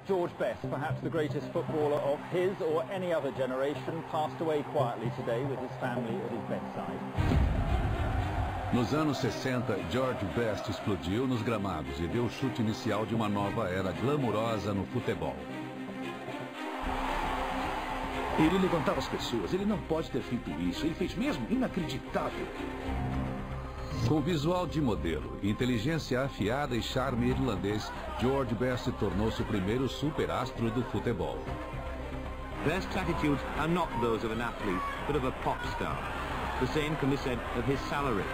George Best, perhaps the greatest footballer of his or any other generation, passed away quietly today with his family at his bedside. Nos anos 60, George Best explodiu nos gramados e deu o chute inicial de uma nova era glamurosa no futebol. Ele levantava as pessoas, ele não pode ter feito isso, ele fez mesmo, inacreditável. Com visual de modelo, inteligência afiada e charme irlandês, George Best tornou-se o primeiro superastro do futebol. Best's attitudes are not those of an athlete, but of a pop star. The same can be said of his salary.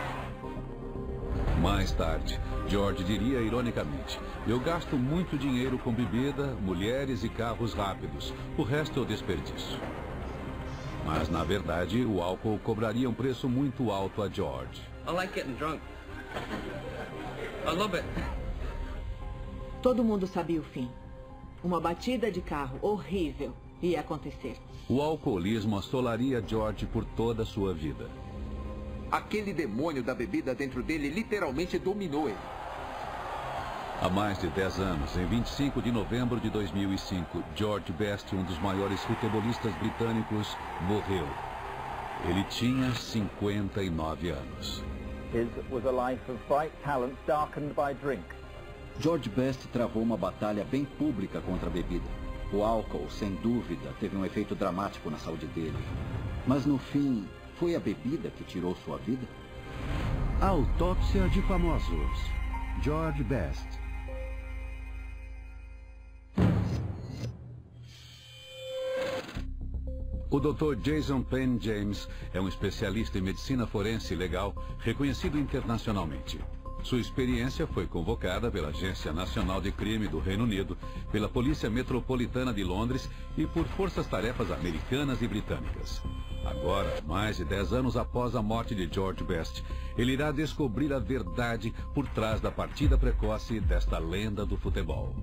Mais tarde, George diria ironicamente: eu gasto muito dinheiro com bebida, mulheres e carros rápidos. O resto eu desperdiço. Mas, na verdade, o álcool cobraria um preço muito alto a George. I like getting drunk. I love it. Todo mundo sabia o fim. Uma batida de carro horrível ia acontecer. O alcoolismo assolaria George por toda a sua vida. Aquele demônio da bebida dentro dele literalmente dominou ele. Há mais de 10 anos, em 25 de novembro de 2005, George Best, um dos maiores futebolistas britânicos, morreu. Ele tinha 59 anos. His was a life of bright talents darkened by drink. George Best travou uma batalha bem pública contra a bebida. O álcool, sem dúvida, teve um efeito dramático na saúde dele. Mas no fim, foi a bebida que tirou sua vida? Autópsia de famosos. George Best. O Dr. Jason Penn James é um especialista em medicina forense legal, reconhecido internacionalmente. Sua experiência foi convocada pela Agência Nacional de Crime do Reino Unido, pela Polícia Metropolitana de Londres e por forças-tarefas americanas e britânicas. Agora, mais de 10 anos após a morte de George Best, ele irá descobrir a verdade por trás da partida precoce desta lenda do futebol.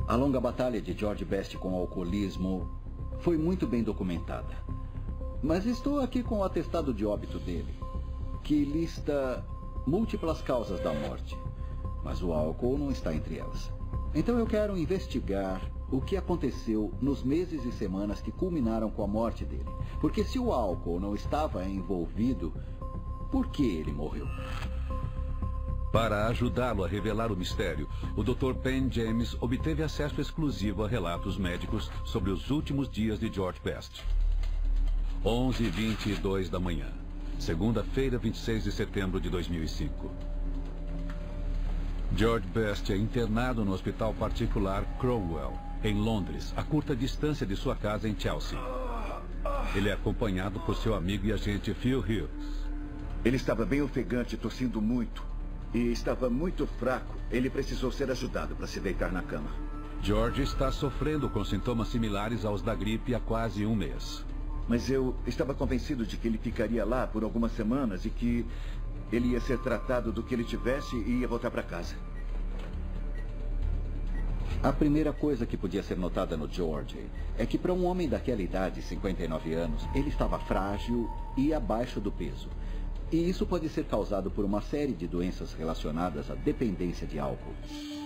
A longa batalha de George Best com o alcoolismo foi muito bem documentada. Mas estou aqui com o atestado de óbito dele, que lista múltiplas causas da morte. Mas o álcool não está entre elas. Então eu quero investigar o que aconteceu nos meses e semanas que culminaram com a morte dele. Porque se o álcool não estava envolvido, por que ele morreu? Para ajudá-lo a revelar o mistério, o Dr. Penn James obteve acesso exclusivo a relatos médicos sobre os últimos dias de George Best. 11h22 da manhã, segunda-feira, 26 de setembro de 2005. George Best é internado no hospital particular Cromwell, em Londres, a curta distância de sua casa em Chelsea. Ele é acompanhado por seu amigo e agente Phil Hughes. Ele estava bem ofegante, tossindo muito. E estava muito fraco. Ele precisou ser ajudado para se deitar na cama. George está sofrendo com sintomas similares aos da gripe há quase um mês. Mas eu estava convencido de que ele ficaria lá por algumas semanas e que ele ia ser tratado do que ele tivesse e ia voltar para casa. A primeira coisa que podia ser notada no George é que para um homem daquela idade, 59 anos, ele estava frágil e abaixo do peso. E isso pode ser causado por uma série de doenças relacionadas à dependência de álcool.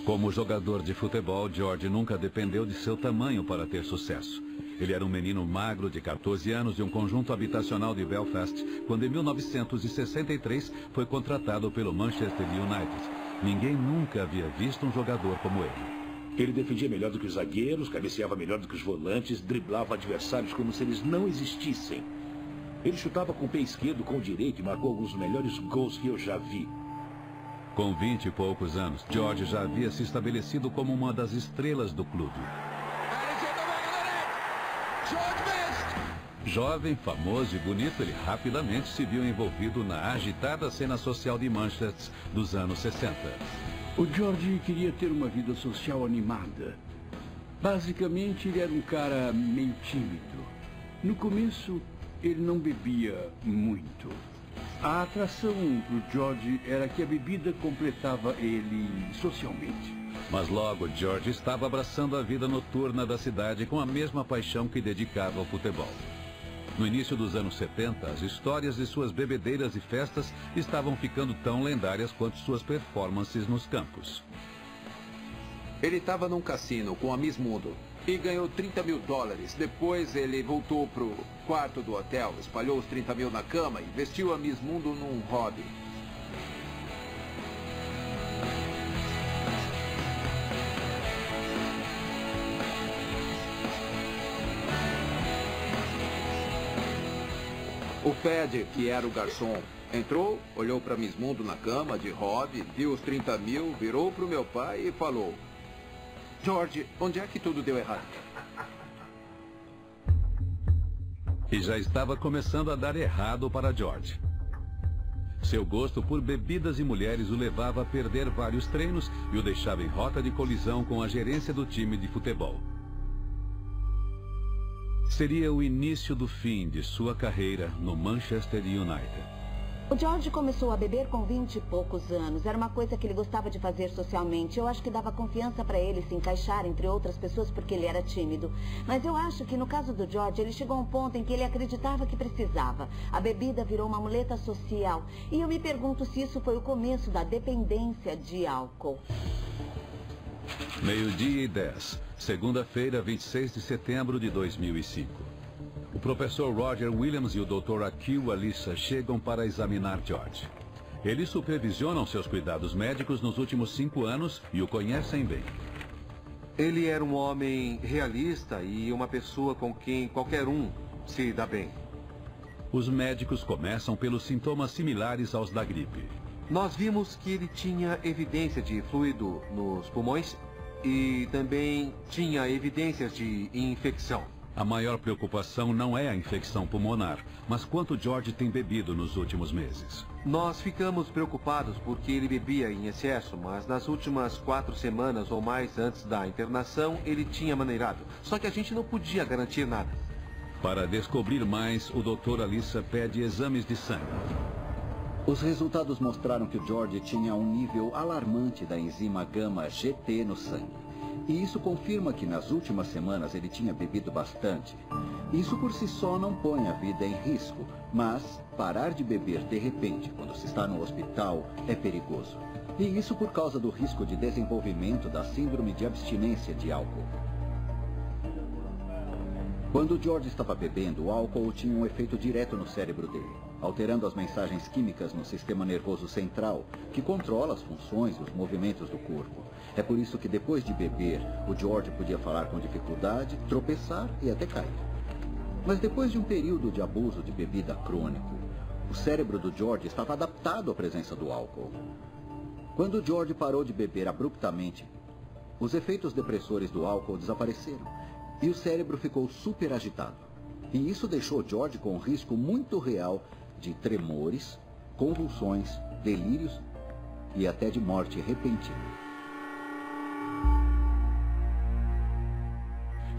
Como jogador de futebol, George nunca dependeu de seu tamanho para ter sucesso. Ele era um menino magro de 14 anos de um conjunto habitacional de Belfast, quando em 1963 foi contratado pelo Manchester United. Ninguém nunca havia visto um jogador como ele. Ele defendia melhor do que os zagueiros, cabeceava melhor do que os volantes, driblava adversários como se eles não existissem. Ele chutava com o pé esquerdo, com o direito e marcou alguns dos melhores gols que eu já vi. Com 20 e poucos anos, George já havia se estabelecido como uma das estrelas do clube. Jovem, famoso e bonito, ele rapidamente se viu envolvido na agitada cena social de Manchester dos anos 60. O George queria ter uma vida social animada. Basicamente, ele era um cara meio tímido. No começo, ele não bebia muito. A atração do George era que a bebida completava ele socialmente. Mas logo, George estava abraçando a vida noturna da cidade com a mesma paixão que dedicava ao futebol. No início dos anos 70, as histórias de suas bebedeiras e festas estavam ficando tão lendárias quanto suas performances nos campos. Ele estava num cassino com a Miss Mundo e ganhou $30 mil. Depois ele voltou pro quarto do hotel, espalhou os 30 mil na cama e vestiu a Miss Mundo num hobby. O Pad, que era o garçom, entrou, olhou para Miss Mundo na cama de hobby, viu os 30 mil, virou para o meu pai e falou: George, onde é que tudo deu errado? E já estava começando a dar errado para George. Seu gosto por bebidas e mulheres o levava a perder vários treinos e o deixava em rota de colisão com a gerência do time de futebol. Seria o início do fim de sua carreira no Manchester United. O George começou a beber com 20 e poucos anos. Era uma coisa que ele gostava de fazer socialmente. Eu acho que dava confiança para ele se encaixar entre outras pessoas porque ele era tímido. Mas eu acho que no caso do George, ele chegou a um ponto em que ele acreditava que precisava. A bebida virou uma muleta social. E eu me pergunto se isso foi o começo da dependência de álcool. 12:10, segunda-feira, 26 de setembro de 2005. O professor Roger Williams e o Dr. Akil Alissa chegam para examinar George. Eles supervisionam seus cuidados médicos nos últimos 5 anos e o conhecem bem. Ele era um homem realista e uma pessoa com quem qualquer um se dá bem. Os médicos começam pelos sintomas similares aos da gripe. Nós vimos que ele tinha evidência de fluido nos pulmões e também tinha evidências de infecção. A maior preocupação não é a infecção pulmonar, mas quanto George tem bebido nos últimos meses. Nós ficamos preocupados porque ele bebia em excesso, mas nas últimas 4 semanas ou mais antes da internação, ele tinha maneirado. Só que a gente não podia garantir nada. Para descobrir mais, o Dr. Alissa pede exames de sangue. Os resultados mostraram que o George tinha um nível alarmante da enzima gama-GT no sangue. E isso confirma que nas últimas semanas ele tinha bebido bastante. Isso por si só não põe a vida em risco, mas parar de beber de repente quando se está no hospital é perigoso. E isso por causa do risco de desenvolvimento da síndrome de abstinência de álcool. Quando George estava bebendo, o álcool tinha um efeito direto no cérebro dele, alterando as mensagens químicas no sistema nervoso central, que controla as funções e os movimentos do corpo. É por isso que depois de beber, o George podia falar com dificuldade, tropeçar e até cair. Mas depois de um período de abuso de bebida crônico, o cérebro do George estava adaptado à presença do álcool. Quando o George parou de beber abruptamente, os efeitos depressores do álcool desapareceram e o cérebro ficou super agitado. E isso deixou George com um risco muito real de tremores, convulsões, delírios e até de morte repentina.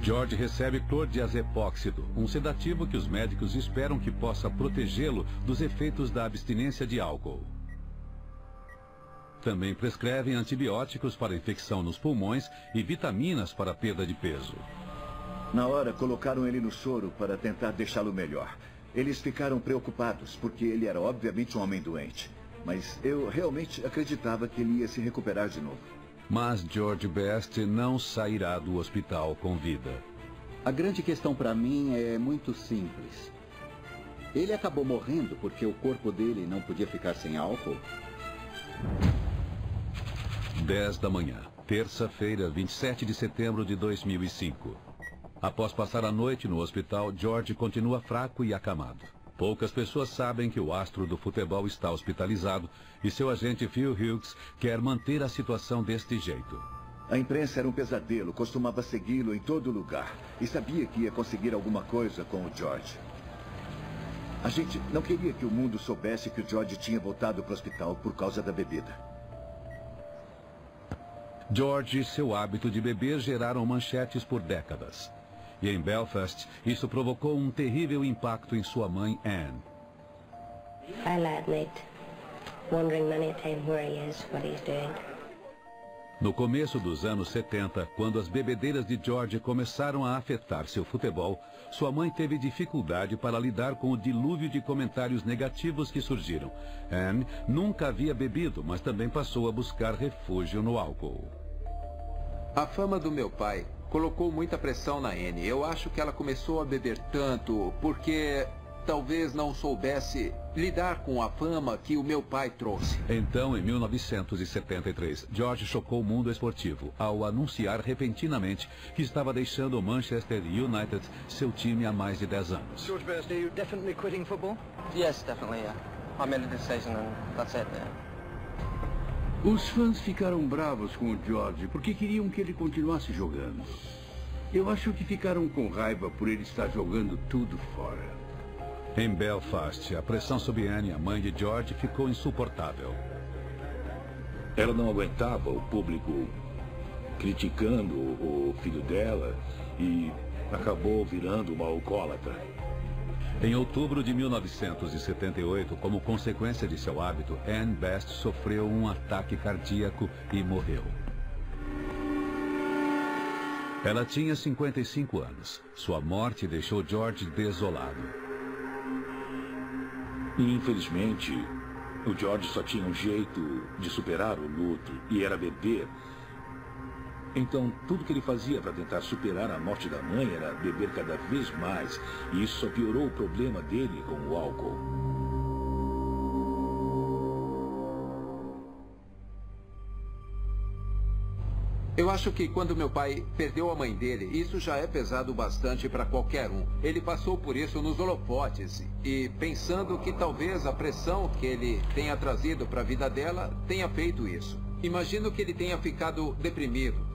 George recebe clordiazepóxido, um sedativo que os médicos esperam que possa protegê-lo dos efeitos da abstinência de álcool. Também prescrevem antibióticos para infecção nos pulmões e vitaminas para perda de peso. Na hora, colocaram ele no soro para tentar deixá-lo melhor. Eles ficaram preocupados, porque ele era obviamente um homem doente. Mas eu realmente acreditava que ele ia se recuperar de novo. Mas George Best não sairá do hospital com vida. A grande questão para mim é muito simples. Ele acabou morrendo porque o corpo dele não podia ficar sem álcool? 10 da manhã, terça-feira, 27 de setembro de 2005. Após passar a noite no hospital, George continua fraco e acamado. Poucas pessoas sabem que o astro do futebol está hospitalizado e seu agente Phil Hughes quer manter a situação deste jeito. A imprensa era um pesadelo, costumava segui-lo em todo lugar e sabia que ia conseguir alguma coisa com o George. A gente não queria que o mundo soubesse que o George tinha voltado para o hospital por causa da bebida. George e seu hábito de beber geraram manchetes por décadas. E em Belfast, isso provocou um terrível impacto em sua mãe, Anne. I'll admit, wondering many a time where he is, what he's doing. No começo dos anos 70, quando as bebedeiras de George começaram a afetar seu futebol, sua mãe teve dificuldade para lidar com o dilúvio de comentários negativos que surgiram. Anne nunca havia bebido, mas também passou a buscar refúgio no álcool. A fama do meu pai colocou muita pressão na Anne. Eu acho que ela começou a beber tanto porque talvez não soubesse lidar com a fama que o meu pai trouxe. Então, em 1973, George chocou o mundo esportivo ao anunciar repentinamente que estava deixando o Manchester United, seu time há mais de 10 anos. George Best, are you definitely quitting football? Yes, definitely, yeah. I made a decision and that's it, yeah. Os fãs ficaram bravos com o George porque queriam que ele continuasse jogando. Eu acho que ficaram com raiva por ele estar jogando tudo fora. Em Belfast, a pressão sobre Anne, a mãe de George, ficou insuportável. Ela não aguentava o público criticando o filho dela e acabou virando uma alcoólatra. Em outubro de 1978, como consequência de seu hábito, Anne Best sofreu um ataque cardíaco e morreu. Ela tinha 55 anos. Sua morte deixou George desolado. E, infelizmente, o George só tinha um jeito de superar o luto, e era beber. Então, tudo que ele fazia para tentar superar a morte da mãe era beber cada vez mais. E isso só piorou o problema dele com o álcool. Eu acho que quando meu pai perdeu a mãe dele, isso já é pesado bastante para qualquer um. Ele passou por isso nos holofotes e pensando que talvez a pressão que ele tenha trazido para a vida dela tenha feito isso. Imagino que ele tenha ficado deprimido.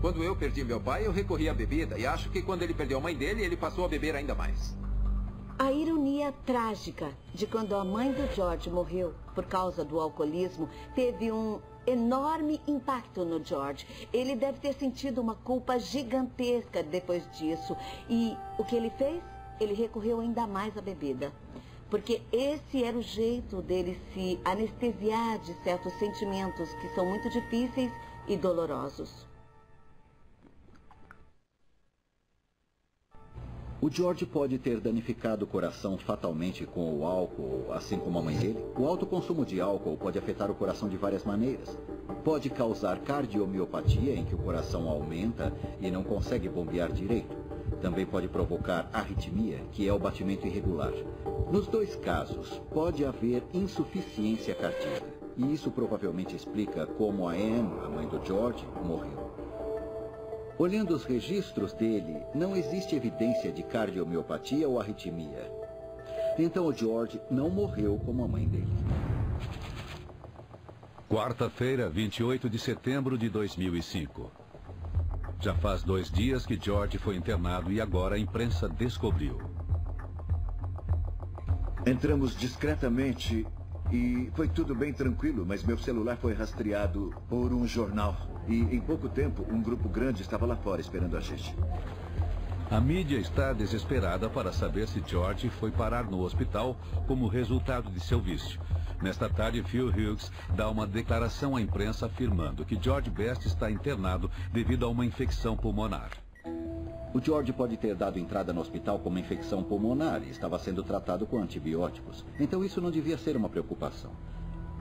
Quando eu perdi meu pai, eu recorri à bebida e acho que quando ele perdeu a mãe dele, ele passou a beber ainda mais. A ironia trágica de quando a mãe do George morreu por causa do alcoolismo teve um enorme impacto no George. Ele deve ter sentido uma culpa gigantesca depois disso. E o que ele fez? Ele recorreu ainda mais à bebida. Porque esse era o jeito dele se anestesiar de certos sentimentos que são muito difíceis e dolorosos. O George pode ter danificado o coração fatalmente com o álcool, assim como a mãe dele. O alto consumo de álcool pode afetar o coração de várias maneiras. Pode causar cardiomiopatia, em que o coração aumenta e não consegue bombear direito. Também pode provocar arritmia, que é o batimento irregular. Nos dois casos, pode haver insuficiência cardíaca. E isso provavelmente explica como a Anne, a mãe do George, morreu. Olhando os registros dele, não existe evidência de cardiomiopatia ou arritmia. Então o George não morreu como a mãe dele. Quarta-feira, 28 de setembro de 2005. Já faz 2 dias que George foi internado e agora a imprensa descobriu. Entramos discretamente e foi tudo bem tranquilo, mas meu celular foi rastreado por um jornal. E em pouco tempo, um grupo grande estava lá fora esperando a gente. A mídia está desesperada para saber se George foi parar no hospital como resultado de seu vício. Nesta tarde, Phil Hughes dá uma declaração à imprensa afirmando que George Best está internado devido a uma infecção pulmonar. O George pode ter dado entrada no hospital com uma infecção pulmonar e estava sendo tratado com antibióticos. Então isso não devia ser uma preocupação.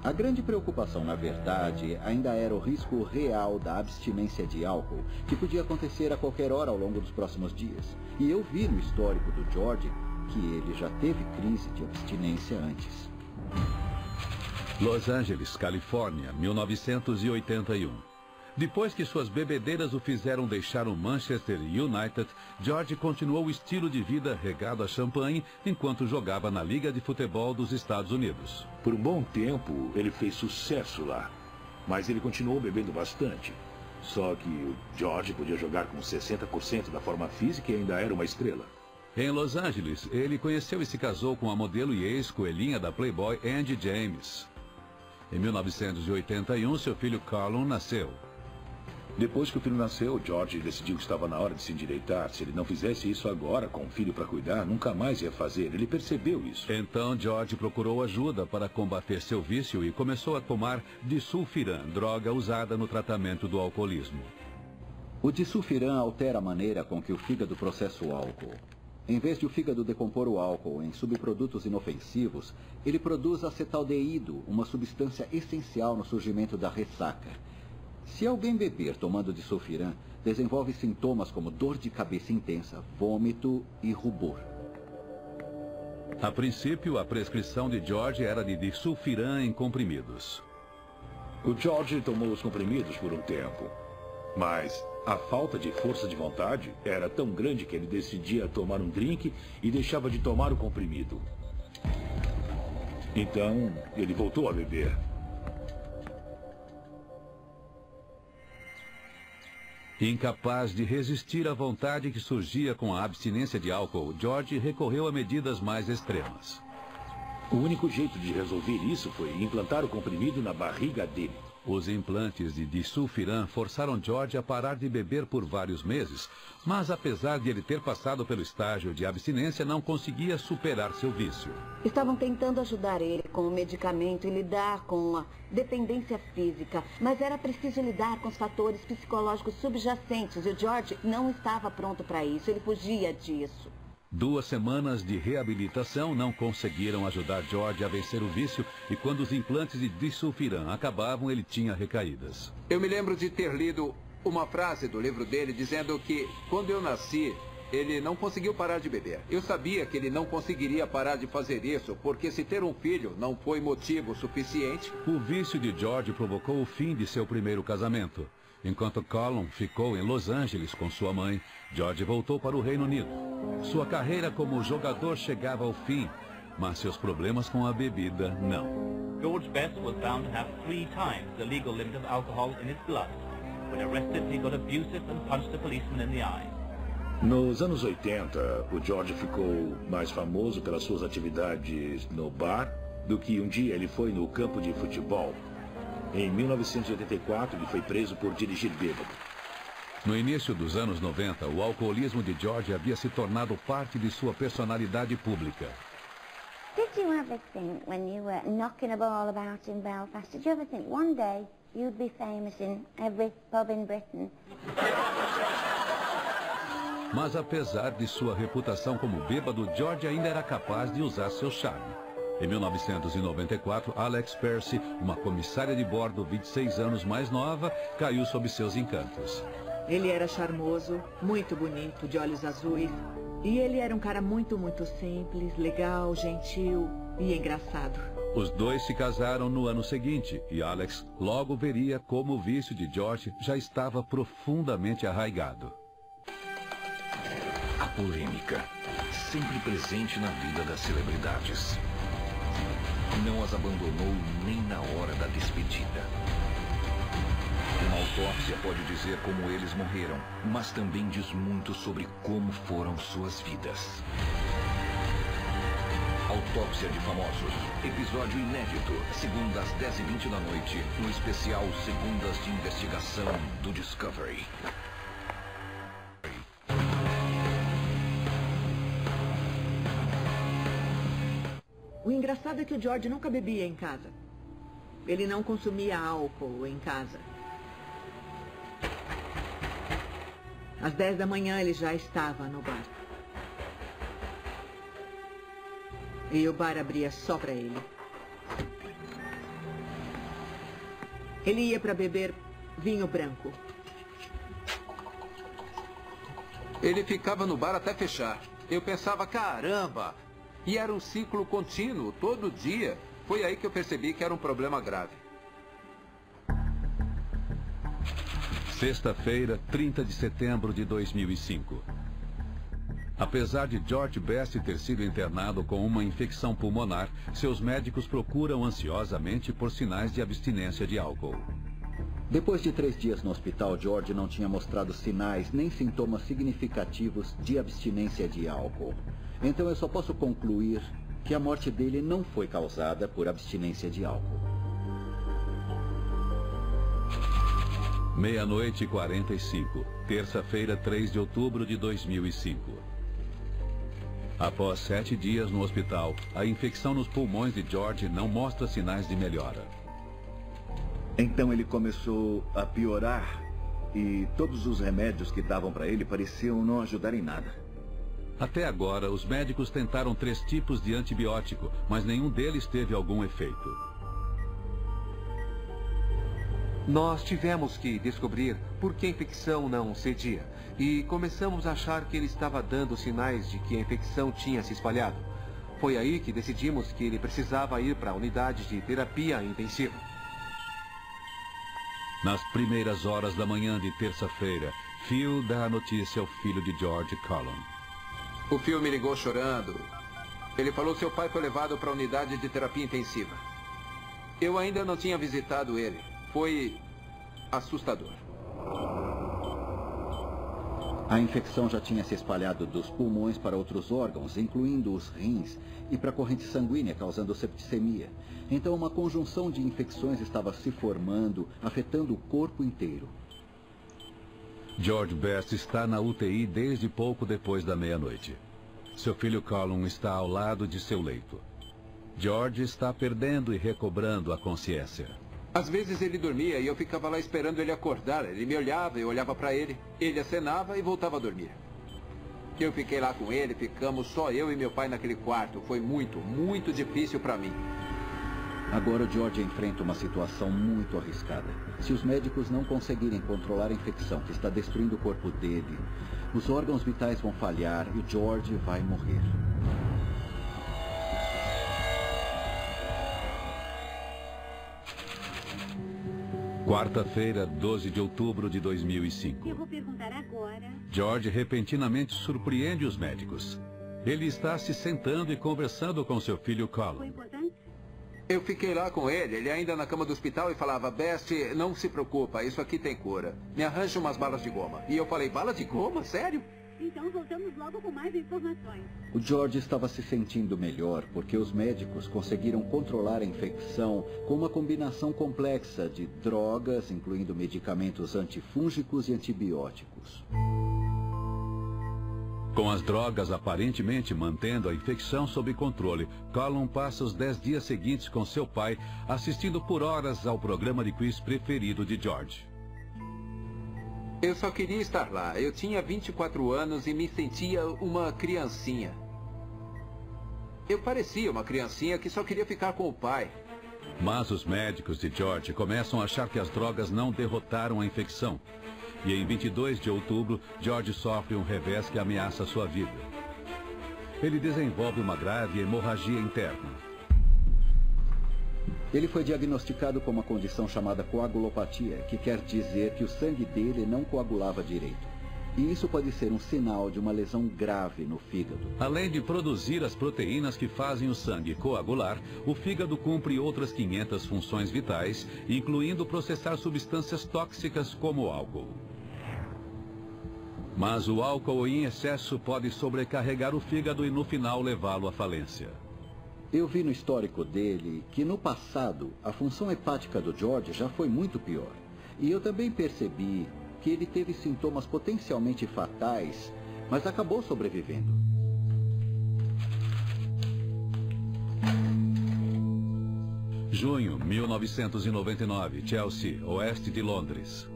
A grande preocupação, na verdade, ainda era o risco real da abstinência de álcool, que podia acontecer a qualquer hora ao longo dos próximos dias. E eu vi no histórico do George que ele já teve crise de abstinência antes. Los Angeles, Califórnia, 1981. Depois que suas bebedeiras o fizeram deixar o Manchester United, George continuou o estilo de vida regado a champanhe enquanto jogava na Liga de Futebol dos Estados Unidos. Por um bom tempo, ele fez sucesso lá, mas ele continuou bebendo bastante. Só que o George podia jogar com 60% da forma física e ainda era uma estrela. Em Los Angeles, ele conheceu e se casou com a modelo e ex-coelhinha da Playboy, Andy James. Em 1981, seu filho Carlon nasceu. Depois que o filho nasceu, George decidiu que estava na hora de se endireitar. Se ele não fizesse isso agora, com um filho para cuidar, nunca mais ia fazer. Ele percebeu isso. Então, George procurou ajuda para combater seu vício e começou a tomar disulfiram, droga usada no tratamento do alcoolismo. O disulfiram altera a maneira com que o fígado processa o álcool. Em vez de o fígado decompor o álcool em subprodutos inofensivos, ele produz acetaldeído, uma substância essencial no surgimento da ressaca. Se alguém beber tomando disulfiram, desenvolve sintomas como dor de cabeça intensa, vômito e rubor. A princípio, a prescrição de George era de disulfiram em comprimidos. O George tomou os comprimidos por um tempo, mas a falta de força de vontade era tão grande que ele decidia tomar um drink e deixava de tomar o comprimido. Então, ele voltou a beber. Incapaz de resistir à vontade que surgia com a abstinência de álcool, George recorreu a medidas mais extremas. O único jeito de resolver isso foi implantar o comprimido na barriga dele. Os implantes de disulfiram forçaram George a parar de beber por vários meses, mas apesar de ele ter passado pelo estágio de abstinência, não conseguia superar seu vício. Estavam tentando ajudar ele com o medicamento e lidar com a dependência física, mas era preciso lidar com os fatores psicológicos subjacentes e o George não estava pronto para isso, ele fugia disso. 2 semanas de reabilitação não conseguiram ajudar George a vencer o vício e quando os implantes de disulfiram acabavam, ele tinha recaídas. Eu me lembro de ter lido uma frase do livro dele dizendo que, quando eu nasci, ele não conseguiu parar de beber. Eu sabia que ele não conseguiria parar de fazer isso, porque se ter um filho não foi motivo suficiente. O vício de George provocou o fim de seu primeiro casamento. Enquanto Colin ficou em Los Angeles com sua mãe, George voltou para o Reino Unido. Sua carreira como jogador chegava ao fim, mas seus problemas com a bebida não. George Best was found to have 3 times the legal limit of alcohol in his blood. When arrested, he got abusive and punched a policeman in the eye. Nos anos 80, o George ficou mais famoso pelas suas atividades no bar do que um dia ele foi no campo de futebol. Em 1984, ele foi preso por dirigir bêbado. No início dos anos 90, o alcoolismo de George havia se tornado parte de sua personalidade pública. Did you ever think, when you were knocking a ball about in Belfast, did you ever think one day you'd be famous in every pub in Britain? Mas apesar de sua reputação como bêbado, George ainda era capaz de usar seu charme. Em 1994, Alex Percy, uma comissária de bordo 26 anos mais nova, caiu sob seus encantos. Ele era charmoso, muito bonito, de olhos azuis. E ele era um cara muito simples, legal, gentil e engraçado. Os dois se casaram no ano seguinte e Alex logo veria como o vício de George já estava profundamente arraigado. A polêmica, sempre presente na vida das celebridades. Não as abandonou nem na hora da despedida. Uma autópsia pode dizer como eles morreram, mas também diz muito sobre como foram suas vidas. Autópsia de Famosos, episódio inédito, segunda às 10h20 da noite, no especial Segundas de Investigação do Discovery. O engraçado é que o George nunca bebia em casa. Ele não consumia álcool em casa. Às 10 da manhã ele já estava no bar. E o bar abria só para ele. Ele ia para beber vinho branco. Ele ficava no bar até fechar. Eu pensava, caramba! E era um ciclo contínuo, todo dia. Foi aí que eu percebi que era um problema grave. Sexta-feira, 30 de setembro de 2005. Apesar de George Best ter sido internado com uma infecção pulmonar, seus médicos procuram ansiosamente por sinais de abstinência de álcool. Depois de 3 dias no hospital, George não tinha mostrado sinais nem sintomas significativos de abstinência de álcool. Então eu só posso concluir que a morte dele não foi causada por abstinência de álcool. 00:45, terça-feira, 3 de outubro de 2005. Após 7 dias no hospital, a infecção nos pulmões de George não mostra sinais de melhora. Então ele começou a piorar e todos os remédios que davam para ele pareciam não ajudar em nada. Até agora, os médicos tentaram 3 tipos de antibiótico, mas nenhum deles teve algum efeito. Nós tivemos que descobrir por que a infecção não cedia e começamos a achar que ele estava dando sinais de que a infecção tinha se espalhado. Foi aí que decidimos que ele precisava ir para a unidade de terapia intensiva. Nas primeiras horas da manhã de terça-feira, Phil dá a notícia ao filho de George, Colin. O Phil me ligou chorando. Ele falou que seu pai foi levado para a unidade de terapia intensiva. Eu ainda não tinha visitado ele. Foi assustador. A infecção já tinha se espalhado dos pulmões para outros órgãos, incluindo os rins, e para a corrente sanguínea, causando septicemia. Então, uma conjunção de infecções estava se formando, afetando o corpo inteiro. George Best está na UTI desde pouco depois da meia-noite. Seu filho Colin está ao lado de seu leito. George está perdendo e recobrando a consciência. Às vezes ele dormia e eu ficava lá esperando ele acordar. Ele me olhava, eu olhava para ele. Ele acenava e voltava a dormir. Eu fiquei lá com ele, ficamos só eu e meu pai naquele quarto. Foi muito, muito difícil para mim. Agora o George enfrenta uma situação muito arriscada. Se os médicos não conseguirem controlar a infecção que está destruindo o corpo dele, os órgãos vitais vão falhar e o George vai morrer. Quarta-feira, 12 de outubro de 2005. Eu vou perguntar agora. George repentinamente surpreende os médicos. Ele está se sentando e conversando com seu filho Colin. Foi importante? Eu fiquei lá com ele ainda na cama do hospital e falava: Best, não se preocupa, isso aqui tem cura. Me arranja umas balas de goma. E eu falei: balas de goma? Sério? Então voltamos logo com mais informações. O George estava se sentindo melhor porque os médicos conseguiram controlar a infecção com uma combinação complexa de drogas, incluindo medicamentos antifúngicos e antibióticos. Com as drogas aparentemente mantendo a infecção sob controle, Colin passa os 10 dias seguintes com seu pai, assistindo por horas ao programa de quiz preferido de George. Eu só queria estar lá. Eu tinha 24 anos e me sentia uma criancinha. Eu parecia uma criancinha que só queria ficar com o pai. Mas os médicos de George começam a achar que as drogas não derrotaram a infecção. E em 22 de outubro, George sofre um revés que ameaça sua vida. Ele desenvolve uma grave hemorragia interna. Ele foi diagnosticado com uma condição chamada coagulopatia, que quer dizer que o sangue dele não coagulava direito. E isso pode ser um sinal de uma lesão grave no fígado. Além de produzir as proteínas que fazem o sangue coagular, o fígado cumpre outras 500 funções vitais, incluindo processar substâncias tóxicas como o álcool. Mas o álcool em excesso pode sobrecarregar o fígado e no final levá-lo à falência. Eu vi no histórico dele que no passado a função hepática do George já foi muito pior. E eu também percebi que ele teve sintomas potencialmente fatais, mas acabou sobrevivendo. Junho 1999, Chelsea, oeste de Londres.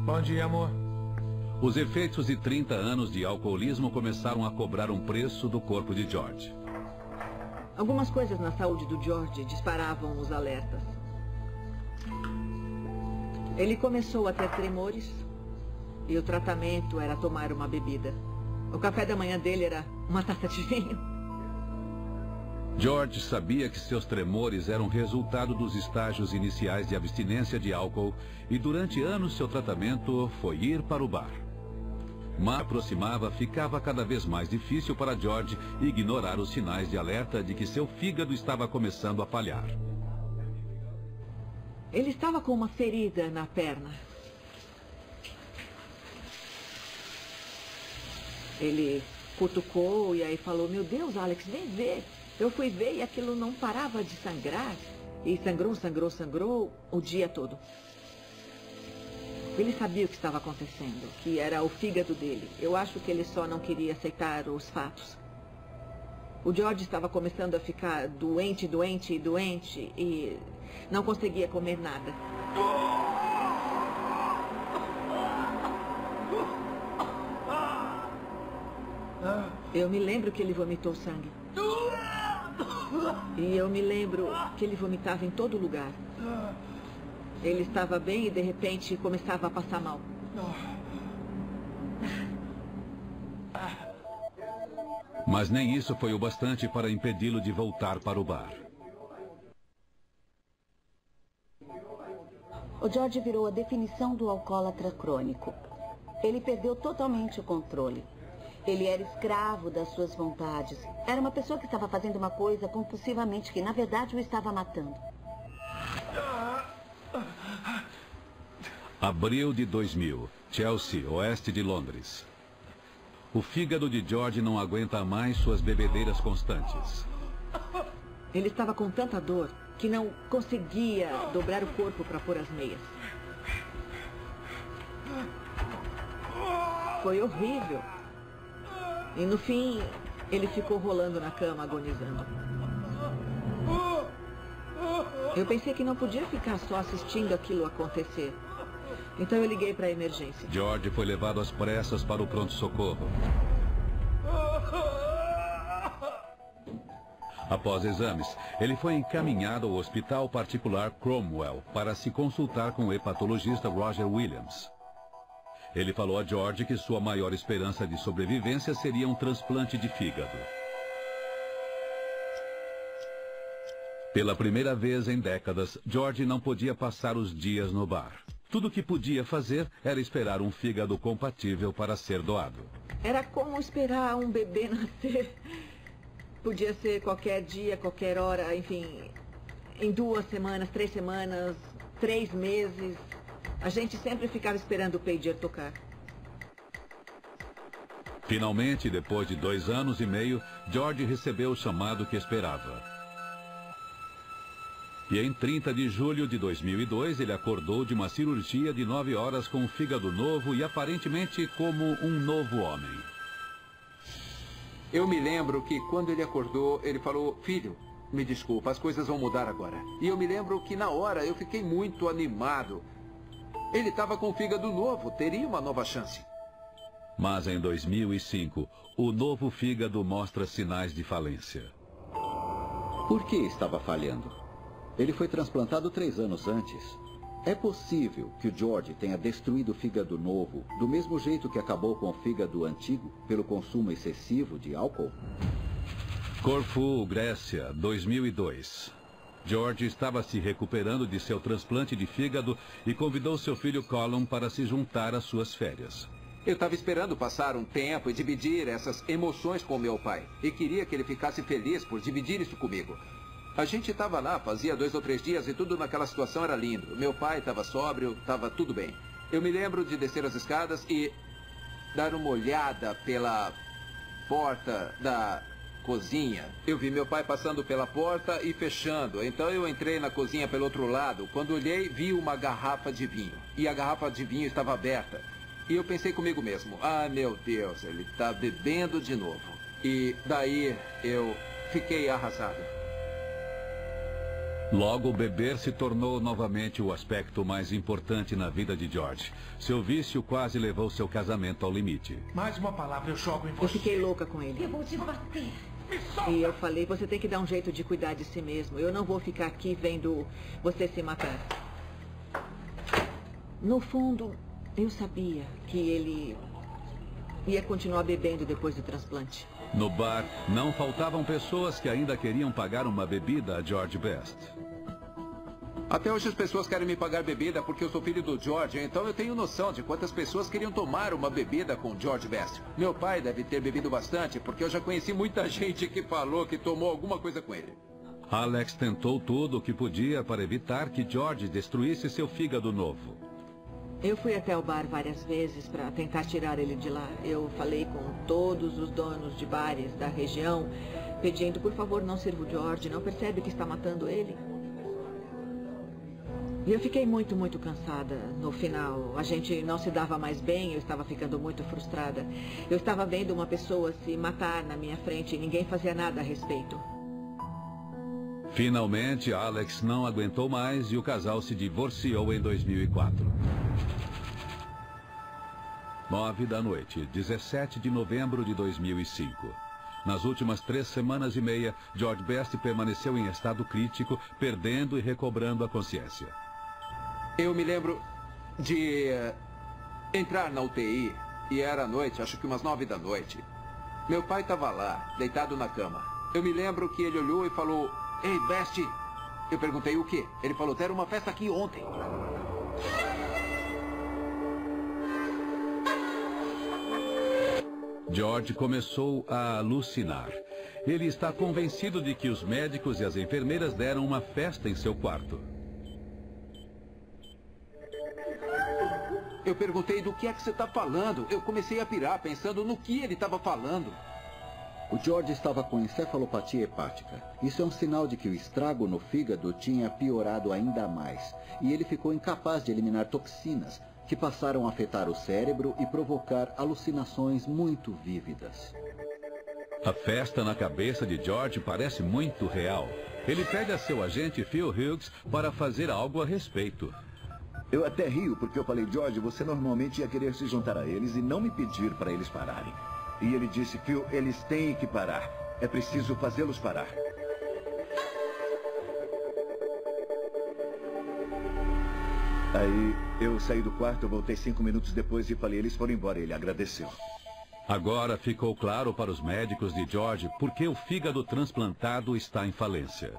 Bom dia, amor. Os efeitos de 30 anos de alcoolismo começaram a cobrar um preço do corpo de George. Algumas coisas na saúde do George disparavam os alertas. Ele começou a ter tremores e o tratamento era tomar uma bebida. O café da manhã dele era uma taça de vinho. George sabia que seus tremores eram resultado dos estágios iniciais de abstinência de álcool e durante anos seu tratamento foi ir para o bar. Mas aproximava, ficava cada vez mais difícil para George ignorar os sinais de alerta de que seu fígado estava começando a falhar. Ele estava com uma ferida na perna. Ele cutucou e aí falou: meu Deus, Alex, vem ver. Eu fui ver e aquilo não parava de sangrar. E sangrou, sangrou, sangrou o dia todo. Ele sabia o que estava acontecendo, que era o fígado dele. Eu acho que ele só não queria aceitar os fatos. O George estava começando a ficar doente, doente, doente e não conseguia comer nada. Eu me lembro que ele vomitou sangue. E eu me lembro que ele vomitava em todo lugar. Ele estava bem e, de repente, começava a passar mal. Mas nem isso foi o bastante para impedi-lo de voltar para o bar. O George virou a definição do alcoólatra crônico. Ele perdeu totalmente o controle. Ele era escravo das suas vontades. Era uma pessoa que estava fazendo uma coisa compulsivamente que, na verdade, o estava matando. Abril de 2000, Chelsea, oeste de Londres. O fígado de George não aguenta mais suas bebedeiras constantes. Ele estava com tanta dor que não conseguia dobrar o corpo para pôr as meias. Foi horrível. E no fim, ele ficou rolando na cama, agonizando. Eu pensei que não podia ficar só assistindo aquilo acontecer. Então eu liguei para a emergência. George foi levado às pressas para o pronto-socorro. Após exames, ele foi encaminhado ao hospital particular Cromwell para se consultar com o hepatologista Roger Williams. Ele falou a George que sua maior esperança de sobrevivência seria um transplante de fígado. Pela primeira vez em décadas, George não podia passar os dias no bar. Tudo o que podia fazer era esperar um fígado compatível para ser doado. Era como esperar um bebê nascer. Podia ser qualquer dia, qualquer hora, enfim, em 2 semanas, 3 semanas, 3 meses. A gente sempre ficava esperando o pager tocar. Finalmente, depois de 2 anos e meio, George recebeu o chamado que esperava. E em 30 de julho de 2002, ele acordou de uma cirurgia de 9 horas com um fígado novo e aparentemente como um novo homem. Eu me lembro que quando ele acordou, ele falou: filho, me desculpa, as coisas vão mudar agora. E eu me lembro que na hora eu fiquei muito animado. Ele estava com o fígado novo, teria uma nova chance. Mas em 2005, o novo fígado mostra sinais de falência. Por que estava falhando? Ele foi transplantado 3 anos antes. É possível que o George tenha destruído o fígado novo do mesmo jeito que acabou com o fígado antigo pelo consumo excessivo de álcool? Corfu, Grécia, 2002. George estava se recuperando de seu transplante de fígado e convidou seu filho Colin para se juntar às suas férias. Eu estava esperando passar um tempo e dividir essas emoções com meu pai. E queria que ele ficasse feliz por dividir isso comigo. A gente estava lá, fazia 2 ou 3 dias e tudo naquela situação era lindo. Meu pai estava sóbrio, estava tudo bem. Eu me lembro de descer as escadas e dar uma olhada pela porta da cozinha. Eu vi meu pai passando pela porta e fechando. Então eu entrei na cozinha pelo outro lado. Quando olhei, vi uma garrafa de vinho. E a garrafa de vinho estava aberta. E eu pensei comigo mesmo: ah, meu Deus, ele está bebendo de novo. E daí eu fiquei arrasado. Logo, beber se tornou novamente o aspecto mais importante na vida de George. Seu vício quase levou seu casamento ao limite. Mais uma palavra, eu jogo em você. Eu fiquei louca com ele. Eu vou te bater. E eu falei: você tem que dar um jeito de cuidar de si mesmo. Eu não vou ficar aqui vendo você se matar. No fundo, eu sabia que ele ia continuar bebendo depois do transplante. No bar, não faltavam pessoas que ainda queriam pagar uma bebida a George Best. Até hoje as pessoas querem me pagar bebida porque eu sou filho do George, então eu tenho noção de quantas pessoas queriam tomar uma bebida com George Best. Meu pai deve ter bebido bastante, porque eu já conheci muita gente que falou que tomou alguma coisa com ele. Alex tentou tudo o que podia para evitar que George destruísse seu fígado novo. Eu fui até o bar várias vezes para tentar tirar ele de lá. Eu falei com todos os donos de bares da região, pedindo: por favor, não sirva o George, não percebe que está matando ele? E eu fiquei muito, muito cansada no final. A gente não se dava mais bem, eu estava ficando muito frustrada. Eu estava vendo uma pessoa se matar na minha frente e ninguém fazia nada a respeito. Finalmente, Alex não aguentou mais e o casal se divorciou em 2004. 9 da noite, 17 de novembro de 2005. Nas últimas 3 semanas e meia, George Best permaneceu em estado crítico, perdendo e recobrando a consciência. Eu me lembro de entrar na UTI, e era à noite, acho que umas 9 da noite. Meu pai estava lá, deitado na cama. Eu me lembro que ele olhou e falou, "Ei, Best." Eu perguntei o quê? Ele falou, "Deram uma festa aqui ontem." George começou a alucinar. Ele está convencido de que os médicos e as enfermeiras deram uma festa em seu quarto. Eu perguntei, "Do que é que você está falando?" Eu comecei a pirar, pensando no que ele estava falando. O George estava com encefalopatia hepática. Isso é um sinal de que o estrago no fígado tinha piorado ainda mais. E ele ficou incapaz de eliminar toxinas, que passaram a afetar o cérebro e provocar alucinações muito vívidas. A festa na cabeça de George parece muito real. Ele pede a seu agente Phil Hughes para fazer algo a respeito. Eu até rio porque eu falei, "George, você normalmente ia querer se juntar a eles e não me pedir para eles pararem." E ele disse, "Phil, eles têm que parar. É preciso fazê-los parar." Aí eu saí do quarto, voltei 5 minutos depois e falei, "Eles foram embora." Ele agradeceu. Agora ficou claro para os médicos de George por que o fígado transplantado está em falência.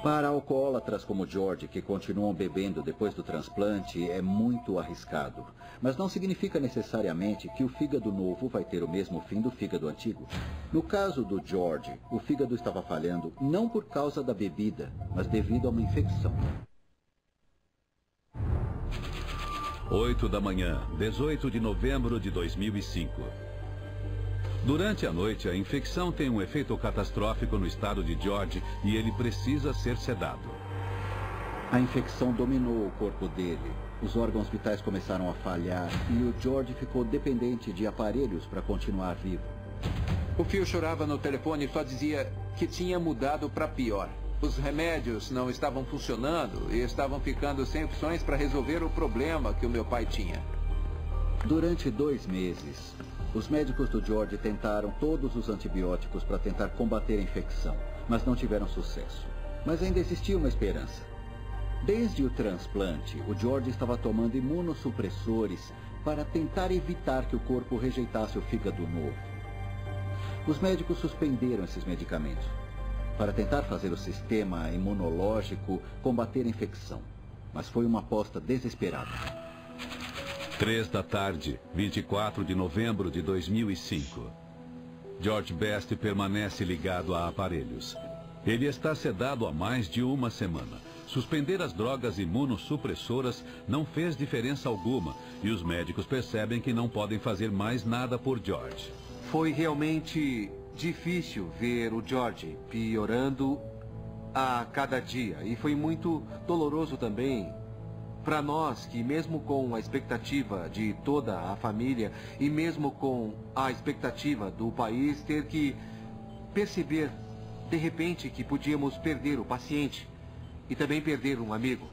Para alcoólatras como George, que continuam bebendo depois do transplante, é muito arriscado. Mas não significa necessariamente que o fígado novo vai ter o mesmo fim do fígado antigo. No caso do George, o fígado estava falhando não por causa da bebida, mas devido a uma infecção. 8 da manhã, 18 de novembro de 2005. Durante a noite, a infecção tem um efeito catastrófico no estado de George e ele precisa ser sedado. A infecção dominou o corpo dele. Os órgãos vitais começaram a falhar e o George ficou dependente de aparelhos para continuar vivo. O Phil chorava no telefone e só dizia que tinha mudado para pior. Os remédios não estavam funcionando e estavam ficando sem opções para resolver o problema que o meu pai tinha. Durante 2 meses, os médicos do George tentaram todos os antibióticos para tentar combater a infecção, mas não tiveram sucesso. Mas ainda existia uma esperança. Desde o transplante, o George estava tomando imunossupressores para tentar evitar que o corpo rejeitasse o fígado novo. Os médicos suspenderam esses medicamentos para tentar fazer o sistema imunológico combater a infecção. Mas foi uma aposta desesperada. 3 da tarde, 24 de novembro de 2005. George Best permanece ligado a aparelhos. Ele está sedado há mais de 1 semana. Suspender as drogas imunossupressoras não fez diferença alguma e os médicos percebem que não podem fazer mais nada por George. Foi realmente difícil ver o George piorando a cada dia. E foi muito doloroso também para nós que, mesmo com a expectativa de toda a família e mesmo com a expectativa do país, ter que perceber de repente que podíamos perder o paciente e também perder um amigo.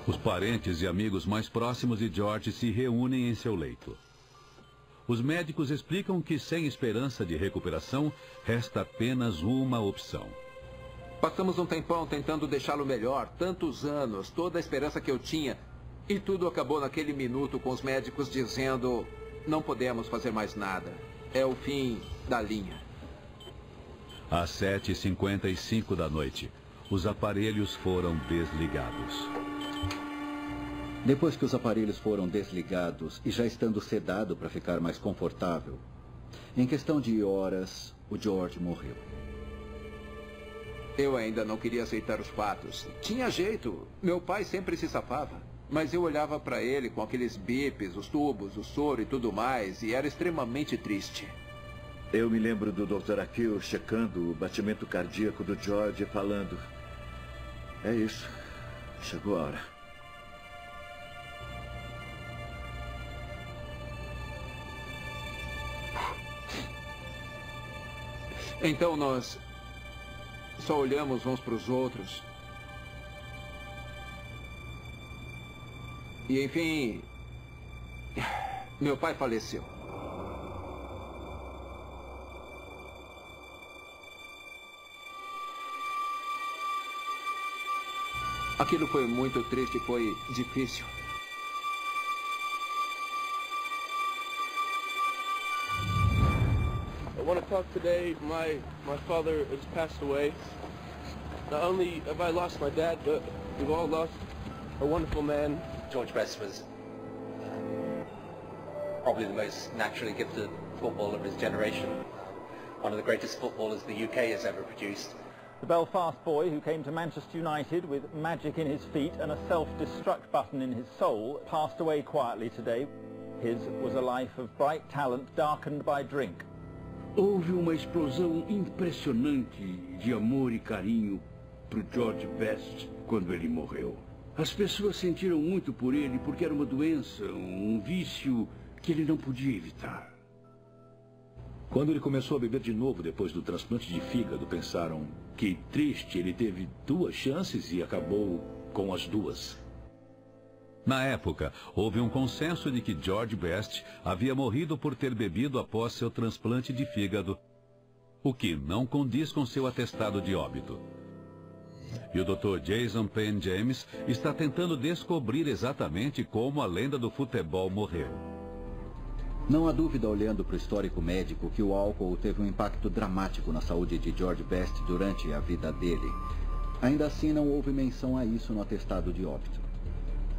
Os parentes e amigos mais próximos de George se reúnem em seu leito. Os médicos explicam que, sem esperança de recuperação, resta apenas uma opção. Passamos um tempão tentando deixá-lo melhor, tantos anos, toda a esperança que eu tinha. E tudo acabou naquele minuto com os médicos dizendo, "Não podemos fazer mais nada. É o fim da linha." Às 7h55 da noite, os aparelhos foram desligados. Depois que os aparelhos foram desligados e já estando sedado para ficar mais confortável, em questão de horas, o George morreu. Eu ainda não queria aceitar os fatos. Tinha jeito. Meu pai sempre se safava. Mas eu olhava para ele com aqueles bipes, os tubos, o soro e tudo mais, e era extremamente triste. Eu me lembro do Dr. Akil checando o batimento cardíaco do George e falando, "É isso. Chegou a hora." Então nós só olhamos uns para os outros. E enfim, Meu pai faleceu. Aquilo foi muito triste, foi difícil. I want to talk today. My father has passed away. Not only have I lost my dad, but we've all lost a wonderful man. George Best was probably the most naturally gifted footballer of his generation. One of the greatest footballers the UK has ever produced. The Belfast boy who came to Manchester United with magic in his feet and a self-destruct button in his soul passed away quietly today. His was a life of bright talent darkened by drink. Houve uma explosão impressionante de amor e carinho para o George Best quando ele morreu. As pessoas sentiram muito por ele porque era uma doença, um vício que ele não podia evitar. Quando ele começou a beber de novo depois do transplante de fígado, pensaram que triste, ele teve 2 chances e acabou com as 2. Na época, houve um consenso de que George Best havia morrido por ter bebido após seu transplante de fígado, o que não condiz com seu atestado de óbito. E o Dr. Jason Penn James está tentando descobrir exatamente como a lenda do futebol morreu. Não há dúvida, olhando para o histórico médico, que o álcool teve um impacto dramático na saúde de George Best durante a vida dele. Ainda assim, não houve menção a isso no atestado de óbito.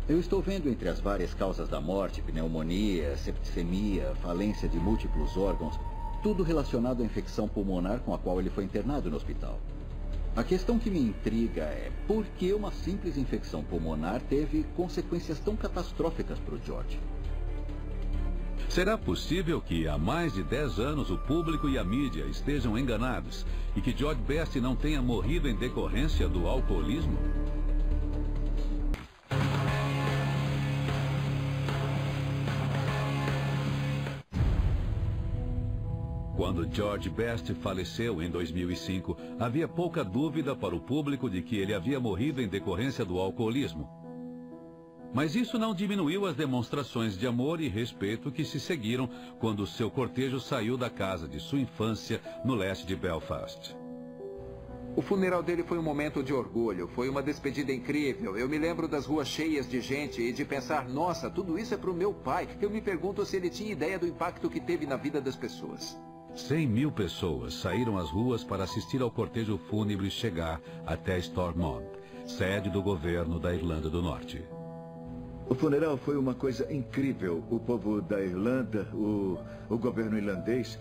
Eu estou vendo entre as várias causas da morte, pneumonia, septicemia, falência de múltiplos órgãos, tudo relacionado à infecção pulmonar com a qual ele foi internado no hospital. A questão que me intriga é por que uma simples infecção pulmonar teve consequências tão catastróficas para o George. Será possível que há mais de 10 anos o público e a mídia estejam enganados e que George Best não tenha morrido em decorrência do alcoolismo? Quando George Best faleceu em 2005, havia pouca dúvida para o público de que ele havia morrido em decorrência do alcoolismo. Mas isso não diminuiu as demonstrações de amor e respeito que se seguiram quando seu cortejo saiu da casa de sua infância no leste de Belfast. O funeral dele foi um momento de orgulho, foi uma despedida incrível. Eu me lembro das ruas cheias de gente e de pensar, nossa, tudo isso é para o meu pai. Eu me pergunto se ele tinha ideia do impacto que teve na vida das pessoas. 100.000 pessoas saíram às ruas para assistir ao cortejo fúnebre chegar até Stormont, sede do governo da Irlanda do Norte. O funeral foi uma coisa incrível. O povo da Irlanda, o governo irlandês,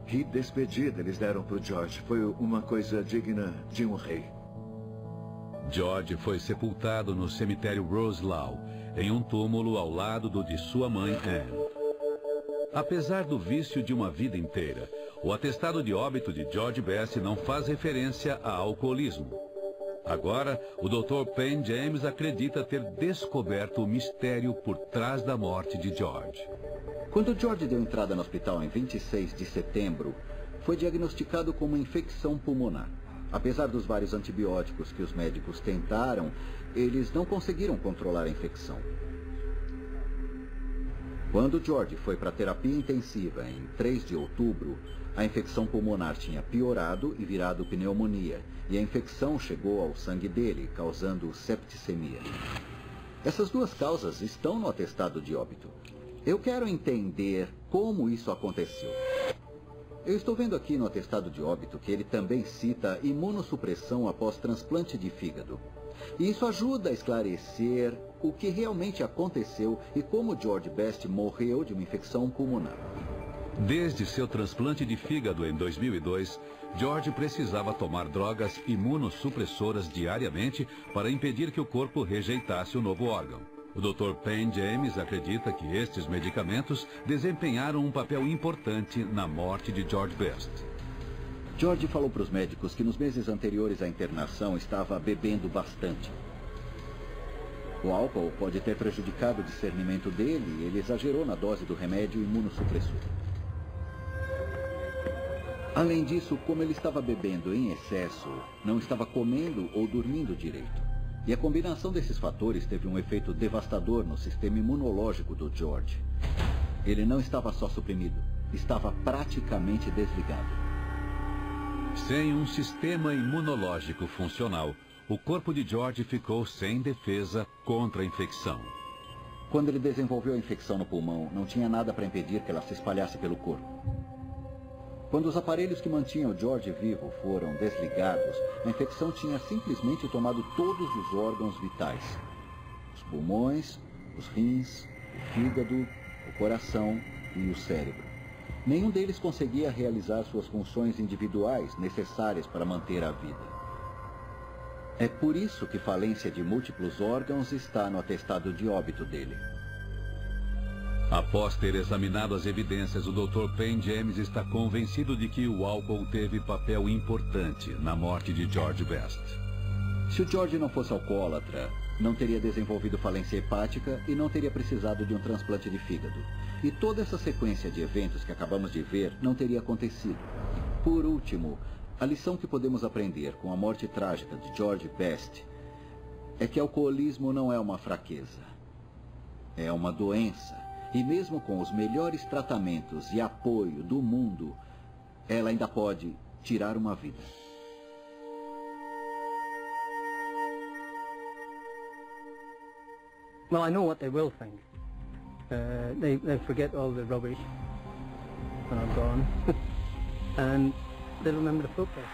que despedida eles deram para o George. Foi uma coisa digna de um rei. George foi sepultado no cemitério Roselaw, em um túmulo ao lado do de sua mãe Anne. Apesar do vício de uma vida inteira, o atestado de óbito de George Best não faz referência a alcoolismo. Agora, o Dr. Penn James acredita ter descoberto o mistério por trás da morte de George. Quando George deu entrada no hospital em 26 de setembro, foi diagnosticado com uma infecção pulmonar. Apesar dos vários antibióticos que os médicos tentaram, eles não conseguiram controlar a infecção. Quando George foi para a terapia intensiva em 3 de outubro, a infecção pulmonar tinha piorado e virado pneumonia, e a infecção chegou ao sangue dele, causando septicemia. Essas 2 causas estão no atestado de óbito. Eu quero entender como isso aconteceu. Eu estou vendo aqui no atestado de óbito que ele também cita imunossupressão após transplante de fígado. E isso ajuda a esclarecer o que realmente aconteceu e como George Best morreu de uma infecção pulmonar. Desde seu transplante de fígado em 2002, George precisava tomar drogas imunossupressoras diariamente para impedir que o corpo rejeitasse o novo órgão. O Dr. Penn James acredita que estes medicamentos desempenharam um papel importante na morte de George Best. George falou para os médicos que nos meses anteriores à internação estava bebendo bastante. O álcool pode ter prejudicado o discernimento dele e ele exagerou na dose do remédio imunossupressor. Além disso, como ele estava bebendo em excesso, não estava comendo ou dormindo direito. E a combinação desses fatores teve um efeito devastador no sistema imunológico do George. Ele não estava só suprimido, estava praticamente desligado. Sem um sistema imunológico funcional, o corpo de George ficou sem defesa contra a infecção. Quando ele desenvolveu a infecção no pulmão, não tinha nada para impedir que ela se espalhasse pelo corpo. Quando os aparelhos que mantinham o George vivo foram desligados, a infecção tinha simplesmente tomado todos os órgãos vitais. Os pulmões, os rins, o fígado, o coração e o cérebro. Nenhum deles conseguia realizar suas funções individuais necessárias para manter a vida. É por isso que falência de múltiplos órgãos está no atestado de óbito dele. Após ter examinado as evidências, o Dr. Penn James está convencido de que o álcool teve papel importante na morte de George Best. Se o George não fosse alcoólatra, não teria desenvolvido falência hepática e não teria precisado de um transplante de fígado. E toda essa sequência de eventos que acabamos de ver não teria acontecido. Por último, a lição que podemos aprender com a morte trágica de George Best é que alcoolismo não é uma fraqueza. É uma doença. E mesmo com os melhores tratamentos e apoio do mundo, ela ainda pode tirar uma vida. Well, I know what they will think. They forget all the rubbish when I'm gone. And they'll remember the football.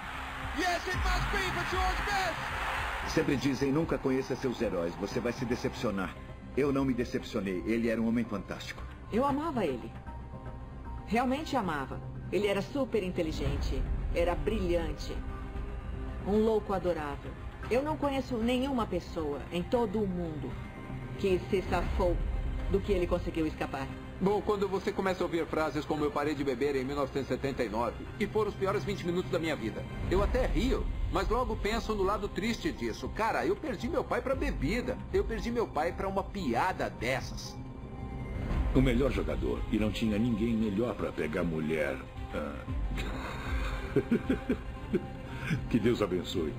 Yes, it must be for George Best! Sempre dizem, nunca conheça seus heróis, você vai se decepcionar. Eu não me decepcionei, ele era um homem fantástico. Eu amava ele. Realmente amava. Ele era super inteligente, era brilhante, um louco adorável. Eu não conheço nenhuma pessoa em todo o mundo que se safou do que ele conseguiu escapar. Bom, quando você começa a ouvir frases como eu parei de beber em 1979 e foram os piores 20 minutos da minha vida. Eu até rio, mas logo penso no lado triste disso. Cara, eu perdi meu pai pra bebida. Eu perdi meu pai pra uma piada dessas. O melhor jogador, e não tinha ninguém melhor pra pegar mulher. Que Deus abençoe.